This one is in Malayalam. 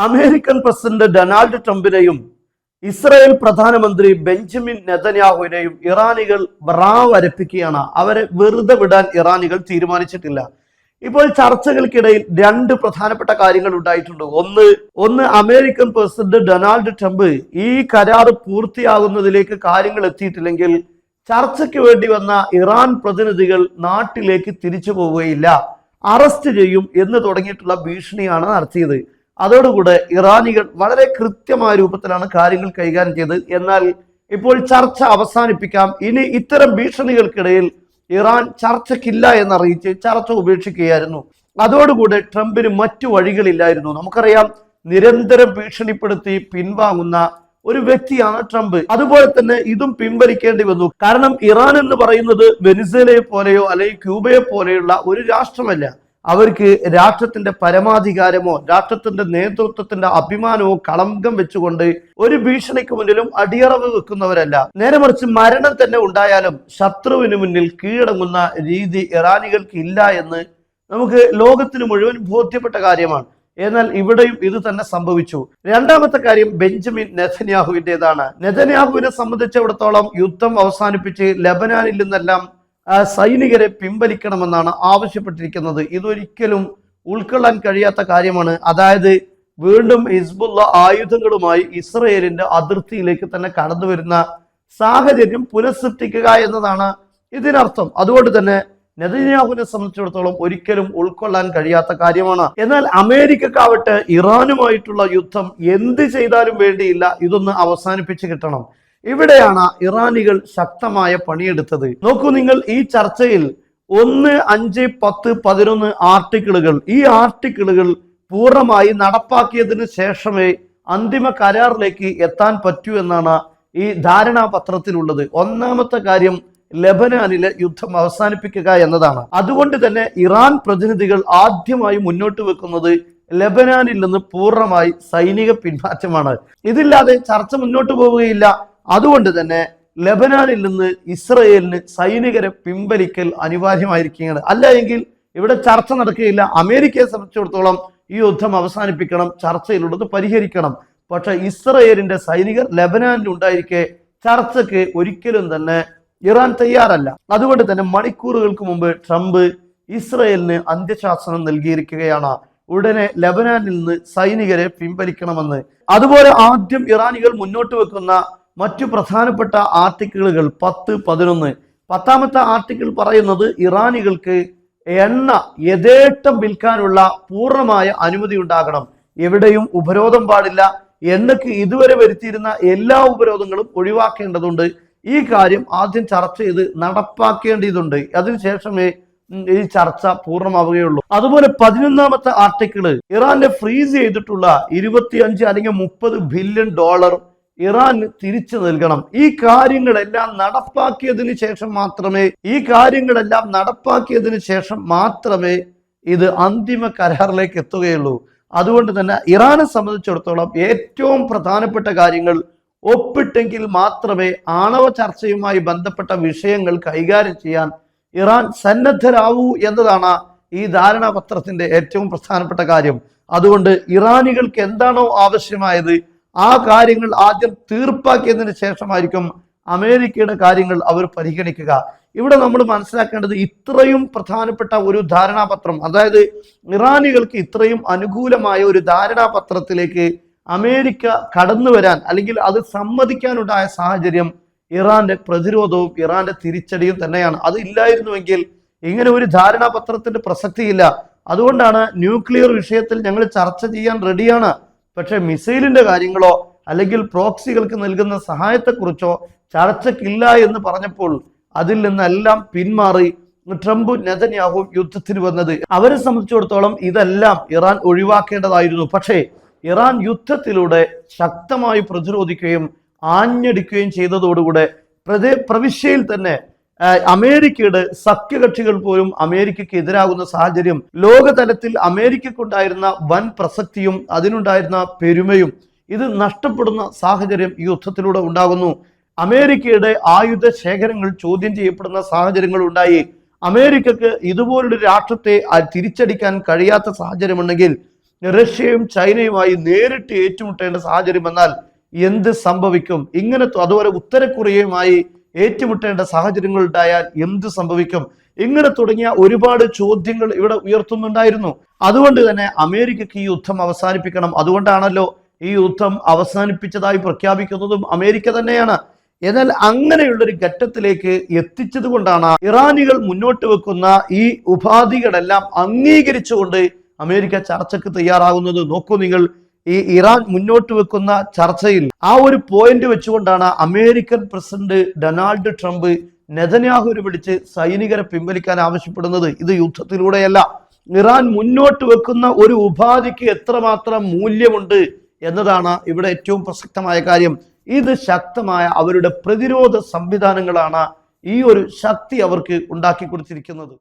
അമേരിക്കൻ പ്രസിഡന്റ് ഡൊണാൾഡ് ട്രംപിനെയും ഇസ്രായേൽ പ്രധാനമന്ത്രി ബെഞ്ചമിൻ നെതന്യാഹുവിനെയും ഇറാനികൾ വരപ്പിക്കുകയാണ്. അവരെ വെറുതെ വിടാൻ ഇറാനികൾ തീരുമാനിച്ചിട്ടില്ല. ഇപ്പോൾ ചർച്ചകൾക്കിടയിൽ രണ്ട് പ്രധാനപ്പെട്ട കാര്യങ്ങൾ ഉണ്ടായിട്ടുണ്ട്. ഒന്ന് അമേരിക്കൻ പ്രസിഡന്റ് ഡൊണാൾഡ് ട്രംപ് ഈ കരാർ പൂർത്തിയാകുന്നതിലേക്ക് കാര്യങ്ങൾ എത്തിയിട്ടില്ലെങ്കിൽ ചർച്ചയ്ക്ക് വേണ്ടി വന്ന ഇറാൻ പ്രതിനിധികൾ നാട്ടിലേക്ക് തിരിച്ചു പോവുകയില്ല, അറസ്റ്റ് ചെയ്യും എന്ന് തുടങ്ങിയിട്ടുള്ള ഭീഷണിയാണ് നടത്തിയത്. അതോടുകൂടെ ഇറാനികൾ വളരെ കൃത്യമായ രൂപത്തിലാണ് കാര്യങ്ങൾ കൈകാര്യം ചെയ്തത്. എന്നാൽ ഇപ്പോൾ ചർച്ച അവസാനിപ്പിക്കാം, ഇനി ഇത്തരം ഭീഷണികൾക്കിടയിൽ ഇറാൻ ചർച്ചയ്ക്കില്ല എന്നറിയിച്ച് ചർച്ച ഉപേക്ഷിക്കുകയായിരുന്നു. അതോടുകൂടെ ട്രംപിന് മറ്റു വഴികളില്ലായിരുന്നു. നമുക്കറിയാം, നിരന്തരം ഭീഷണിപ്പെടുത്തി പിൻവാങ്ങുന്ന ഒരു വ്യക്തിയാണ് ട്രംപ്. അതുപോലെ തന്നെ ഇതും പിൻവലിക്കേണ്ടി വന്നു. കാരണം ഇറാൻ എന്ന് പറയുന്നത് വെനിസ്വേലയെ പോലെയോ അല്ലെങ്കിൽ ക്യൂബയെ പോലെയുള്ള ഒരു രാഷ്ട്രമല്ല. അവർക്ക് രാഷ്ട്രത്തിന്റെ പരമാധികാരമോ രാഷ്ട്രത്തിന്റെ നേതൃത്വത്തിന്റെ അഭിമാനമോ കളങ്കം വെച്ചുകൊണ്ട് ഒരു ഭീഷണിക്ക് മുന്നിലും അടിയറവ് വെക്കുന്നവരല്ല. നേരെ മറിച്ച് മരണം തന്നെ ഉണ്ടായാലും ശത്രുവിന് മുന്നിൽ കീഴടങ്ങുന്ന രീതി ഇറാനികൾക്ക് ഇല്ല എന്ന് നമുക്ക് ലോകത്തിന് മുഴുവൻ ബോധ്യപ്പെട്ട കാര്യമാണ്. എന്നാൽ ഇവിടെയും ഇത് തന്നെ സംഭവിച്ചു. രണ്ടാമത്തെ കാര്യം ബെഞ്ചമിൻ നെതന്യാഹുവിൻ്റെതാണ്. നെതന്യാഹുവിനെ സംബന്ധിച്ചിടത്തോളം യുദ്ധം അവസാനിപ്പിച്ച് ലെബനാനിൽ നിന്നെല്ലാം സൈനികരെ പിൻവലിക്കണമെന്നാണ് ആവശ്യപ്പെട്ടിരിക്കുന്നത്. ഇതൊരിക്കലും ഉൾക്കൊള്ളാൻ കഴിയാത്ത കാര്യമാണ്. അതായത് വീണ്ടും ഹിസ്ബുള്ള ആയുധങ്ങളുമായി ഇസ്രയേലിന്റെ അതിർത്തിയിലേക്ക് തന്നെ കടന്നു വരുന്ന സാഹചര്യം പുനഃസൃഷ്ടിക്കുക എന്നതാണ് ഇതിനർത്ഥം. അതുകൊണ്ട് തന്നെ നെതന്യാഹുവിനെ സംബന്ധിച്ചിടത്തോളം ഒരിക്കലും ഉൾക്കൊള്ളാൻ കഴിയാത്ത കാര്യമാണ്. എന്നാൽ അമേരിക്കക്കാവട്ടെ ഇറാനുമായിട്ടുള്ള യുദ്ധം എന്ത് ചെയ്താലും വേണ്ടിയില്ല, ഇതൊന്ന് അവസാനിപ്പിച്ച് കിട്ടണം. ഇവിടെയാണ് ഇറാനികൾ ശക്തമായ പണിയെടുത്തത്. നോക്കൂ നിങ്ങൾ, ഈ ചർച്ചയിൽ 1, 5, 10, 11 ആർട്ടിക്കിളുകൾ, ഈ ആർട്ടിക്കിളുകൾ പൂർണ്ണമായി നടപ്പാക്കിയതിന് ശേഷമേ അന്തിമ കരാറിലേക്ക് എത്താൻ പറ്റൂ എന്നാണ് ഈ ധാരണാപത്രത്തിലുള്ളത്. ഒന്നാമത്തെ കാര്യം ലെബനാനിലെ യുദ്ധം അവസാനിപ്പിക്കുക എന്നതാണ്. അതുകൊണ്ട് തന്നെ ഇറാൻ പ്രതിനിധികൾ ആദ്യമായി മുന്നോട്ട് വെക്കുന്നത് ലെബനാനിൽ നിന്ന് പൂർണ്ണമായി സൈനിക പിന്മാറ്റമാണ്. ഇതില്ലാതെ ചർച്ച മുന്നോട്ട് പോവുകയില്ല. അതുകൊണ്ട് തന്നെ ലെബനാനിൽ നിന്ന് ഇസ്രയേലിന് സൈനികരെ പിൻവലിക്കൽ അനിവാര്യമായിരിക്കുകയാണ്. അല്ല എങ്കിൽ ഇവിടെ ചർച്ച നടക്കുകയില്ല. അമേരിക്കയെ സംബന്ധിച്ചിടത്തോളം ഈ യുദ്ധം അവസാനിപ്പിക്കണം, ചർച്ചയിലുള്ളത് പരിഹരിക്കണം. പക്ഷെ ഇസ്രയേലിന്റെ സൈനികർ ലെബനാനിൽ ഉണ്ടായിരിക്കെ ചർച്ചയ്ക്ക് ഒരിക്കലും തന്നെ ഇറാൻ തയ്യാറല്ല. അതുകൊണ്ട് തന്നെ മണിക്കൂറുകൾക്ക് മുമ്പ് ട്രംപ് ഇസ്രയേലിന് അന്ത്യശാസനം നൽകിയിരിക്കുകയാണ്. ഉടനെ ലെബനാനിൽ നിന്ന് സൈനികരെ പിൻവലിക്കണമെന്ന്. അതുപോലെ ആദ്യം ഇറാനികൾ മുന്നോട്ട് വെക്കുന്ന മറ്റു പ്രധാനപ്പെട്ട ആർട്ടിക്കിളുകൾ 10, 11. 10ാമത്തെ ആർട്ടിക്കിൾ പറയുന്നത് ഇറാനികൾക്ക് എണ്ണ യഥേഷ്ടം വിൽക്കാനുള്ള പൂർണ്ണമായ അനുമതി ഉണ്ടാകണം. എവിടെയും ഉപരോധം പാടില്ല. എണ്ണയ്ക്ക് ഇതുവരെ വരുത്തിയിരുന്ന എല്ലാ ഉപരോധങ്ങളും ഒഴിവാക്കേണ്ടതുണ്ട്. ഈ കാര്യം ആദ്യം ചർച്ച ചെയ്ത് നടപ്പാക്കേണ്ടതുണ്ട്. അതിനുശേഷമേ ഈ ചർച്ച പൂർണ്ണമാവുകയുള്ളൂ. അതുപോലെ 11ാമത്തെ ആർട്ടിക്കിള് ഇറാന്റെ ഫ്രീസ് ചെയ്തിട്ടുള്ള 25 അല്ലെങ്കിൽ $30 ബില്യൺ ഇറാന് തിരിച്ചു നൽകണം. ഈ കാര്യങ്ങളെല്ലാം നടപ്പാക്കിയതിന് ശേഷം മാത്രമേ ഇത് അന്തിമ കരാറിലേക്ക് എത്തുകയുള്ളൂ. അതുകൊണ്ട് തന്നെ ഇറാനെ സംബന്ധിച്ചിടത്തോളം ഏറ്റവും പ്രധാനപ്പെട്ട കാര്യങ്ങൾ ഒപ്പിട്ടെങ്കിൽ മാത്രമേ ആണവ ചർച്ചയുമായി ബന്ധപ്പെട്ട വിഷയങ്ങൾ കൈകാര്യം ചെയ്യാൻ ഇറാൻ സന്നദ്ധരാവൂ എന്നതാണ് ഈ ധാരണാപത്രത്തിന്റെ ഏറ്റവും പ്രധാനപ്പെട്ട കാര്യം. അതുകൊണ്ട് ഇറാനികൾക്ക് എന്താണോ ആവശ്യമായത് ആ കാര്യങ്ങൾ ആദ്യം തീർപ്പാക്കിയതിന് ശേഷമായിരിക്കും അമേരിക്കയുടെ കാര്യങ്ങൾ അവർ പരിഗണിക്കുക. ഇവിടെ നമ്മൾ മനസ്സിലാക്കേണ്ടത് ഇത്രയും പ്രധാനപ്പെട്ട ഒരു ധാരണാപത്രം, അതായത് ഇറാനികൾക്ക് ഇത്രയും അനുകൂലമായ ഒരു ധാരണാപത്രത്തിലേക്ക് അമേരിക്ക കടന്നു വരാൻ അല്ലെങ്കിൽ അത് സമ്മതിക്കാനുണ്ടായ സാഹചര്യം ഇറാന്റെ പ്രതിരോധവും ഇറാന്റെ തിരിച്ചടിയും തന്നെയാണ്. അത് ഇല്ലായിരുന്നുവെങ്കിൽ ഇങ്ങനെ ഒരു ധാരണാപത്രത്തിന്റെ പ്രസക്തിയില്ല. അതുകൊണ്ടാണ് ന്യൂക്ലിയർ വിഷയത്തിൽ ഞങ്ങൾ ചർച്ച ചെയ്യാൻ റെഡിയാണ്, പക്ഷെ മിസൈലിന്റെ കാര്യങ്ങളോ അല്ലെങ്കിൽ പ്രോക്സികൾക്ക് നൽകുന്ന സഹായത്തെക്കുറിച്ചോ ചർച്ചയ്ക്കില്ല എന്ന് പറഞ്ഞപ്പോൾ അതിൽ നിന്നെല്ലാം പിന്മാറി ട്രംപും നെതന്യാഹുവും യുദ്ധത്തിന് വന്നത്. അവരെ സംബന്ധിച്ചിടത്തോളം ഇതെല്ലാം ഇറാൻ ഒഴിവാക്കേണ്ടതായിരുന്നു. പക്ഷേ ഇറാൻ യുദ്ധത്തിലൂടെ ശക്തമായി പ്രതിരോധിക്കുകയും ആഞ്ഞടിക്കുകയും ചെയ്തതോടുകൂടെ പ്രവിശ്യയിൽ തന്നെ അമേരിക്കയുടെ സഖ്യകക്ഷികൾ പോലും അമേരിക്കയ്ക്ക് എതിരാകുന്ന സാഹചര്യം, ലോകതലത്തിൽ അമേരിക്കക്കുണ്ടായിരുന്ന വൻ പ്രസക്തിയും അതിനുണ്ടായിരുന്ന പെരുമയും ഇത് നഷ്ടപ്പെടുന്ന സാഹചര്യം ഈ യുദ്ധത്തിലൂടെ ഉണ്ടാകുന്നു. അമേരിക്കയുടെ ആയുധ ശേഖരങ്ങൾ ചോദ്യം ചെയ്യപ്പെടുന്ന സാഹചര്യങ്ങൾ ഉണ്ടായി. അമേരിക്കക്ക് ഇതുപോലൊരു രാഷ്ട്രത്തെ തിരിച്ചടിക്കാൻ കഴിയാത്ത സാഹചര്യമുണ്ടെങ്കിൽ റഷ്യയും ചൈനയുമായി നേരിട്ട് ഏറ്റുമുട്ടേണ്ട സാഹചര്യം വന്നാൽ എന്ത് സംഭവിക്കും? അതുപോലെ ഉത്തര കൊറിയയുമായി ഏറ്റുമുട്ടേണ്ട സാഹചര്യങ്ങൾ ഉണ്ടായാൽ എന്ത് സംഭവിക്കും? ഇങ്ങനെ തുടങ്ങിയ ഒരുപാട് ചോദ്യങ്ങൾ ഇവിടെ ഉയർത്തുന്നുണ്ടായിരുന്നു. അതുകൊണ്ട് തന്നെ അമേരിക്കക്ക് ഈ യുദ്ധം അവസാനിപ്പിക്കണം. അതുകൊണ്ടാണല്ലോ ഈ യുദ്ധം അവസാനിപ്പിച്ചതായി പ്രഖ്യാപിക്കുന്നതും അമേരിക്ക തന്നെയാണ്. എന്നാൽ അങ്ങനെയുള്ളൊരു ഘട്ടത്തിലേക്ക് എത്തിച്ചത് കൊണ്ടാണ് ഇറാനികൾ മുന്നോട്ട് വെക്കുന്ന ഈ ഉപാധികളെല്ലാം അംഗീകരിച്ചുകൊണ്ട് അമേരിക്ക ചർച്ചയ്ക്ക് തയ്യാറാകുന്നത്. നോക്കൂ നിങ്ങൾ, ഈ ഇറാൻ മുന്നോട്ട് വെക്കുന്ന ചർച്ചയിൽ ആ ഒരു പോയിന്റ് വെച്ചുകൊണ്ടാണ് അമേരിക്കൻ പ്രസിഡന്റ് ഡൊണാൾഡ് ട്രംപ് നെതന്യാഹുവിനെ വിളിച്ച് സൈനികരെ പിൻവലിക്കാൻ ആവശ്യപ്പെടുന്നത്. ഇത് യുദ്ധത്തിലൂടെയല്ല, ഇറാൻ മുന്നോട്ട് വെക്കുന്ന ഒരു ഉപാധിക്ക് എത്രമാത്രം മൂല്യമുണ്ട് എന്നതാണ് ഇവിടെ ഏറ്റവും പ്രസക്തമായ കാര്യം. ഇത് ശക്തമായ അവരുടെ പ്രതിരോധ സംവിധാനങ്ങളാണ് ഈ ഒരു ശക്തി അവർക്ക് ഉണ്ടാക്കി കൊടുത്തിരിക്കുന്നത്.